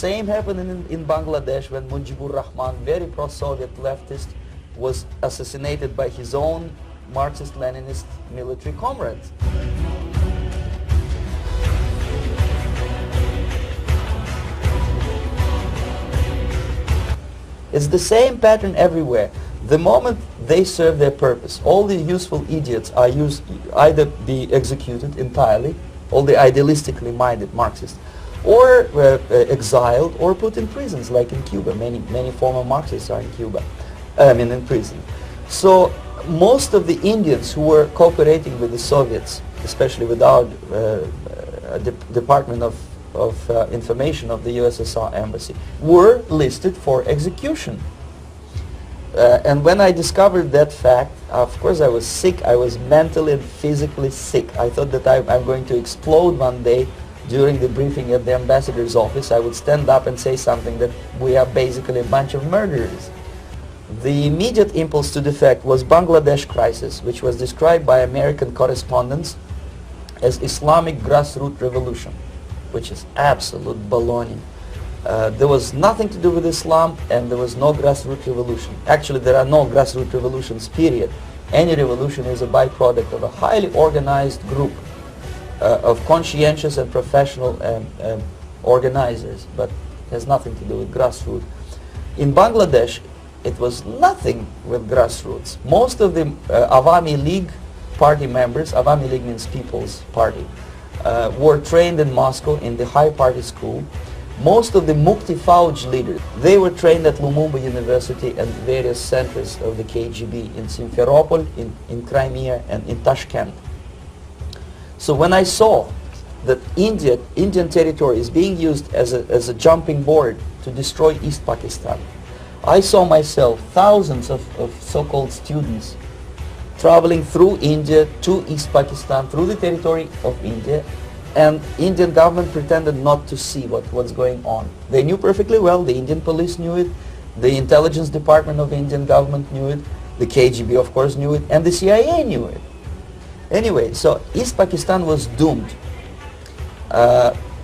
same happened in Bangladesh when Mujibur Rahman, very pro-Soviet leftist, was assassinated by his own Marxist-Leninist military comrades. It's the same pattern everywhere. The moment they serve their purpose, all the useful idiots are either be executed entirely, all the idealistically minded Marxists, or exiled or put in prisons, like in Cuba. Many former Marxists are in Cuba, in prison. So most of the Indians who were cooperating with the Soviets, especially with our Department of Information of the USSR Embassy, were listed for execution. And when I discovered that fact, of course I was sick. I was mentally and physically sick. I thought that I'm going to explode one day during the briefing at the ambassador's office. I would stand up and say something that we are basically a bunch of murderers. The immediate impulse to defect was Bangladesh crisis, which was described by American correspondents as Islamic grassroots revolution, which is absolute baloney. There was nothing to do with Islam, and there was no grassroots revolution. Actually, there are no grassroots revolutions, period. Any revolution is a byproduct of a highly organized group of conscientious and professional organizers, but has nothing to do with grassroots. In Bangladesh, it was nothing with grassroots. Most of the Awami League party members, Awami League means People's Party, were trained in Moscow in the High Party School. Most of the Mukti Fauj leaders, they were trained at Lumumba University and various centers of the KGB in Simferopol, in Crimea, and in Tashkent. So when I saw that Indian territory is being used as a jumping board to destroy East Pakistan, I saw myself thousands of so-called students traveling through India to East Pakistan, through the territory of India, and Indian government pretended not to see what's going on. They knew perfectly well, the Indian police knew it, the intelligence department of the Indian government knew it, the KGB of course knew it, and the CIA knew it. Anyway, so East Pakistan was doomed.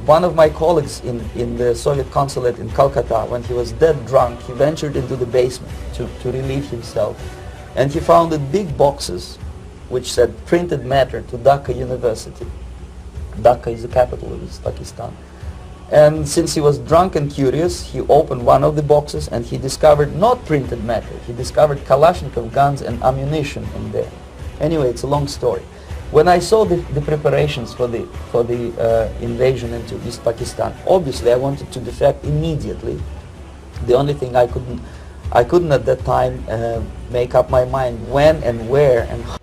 One of my colleagues in the Soviet consulate in Calcutta, when he was dead drunk, he ventured into the basement to relieve himself, and he found big boxes which said printed matter to Dhaka University. Dhaka is the capital of East Pakistan. And since he was drunk and curious, he opened one of the boxes and he discovered not printed matter. He discovered Kalashnikov guns and ammunition in there. Anyway, it's a long story. When I saw the preparations for the invasion into East Pakistan, obviously I wanted to defect immediately. The only thing I couldn't at that time make up my mind when and where and how.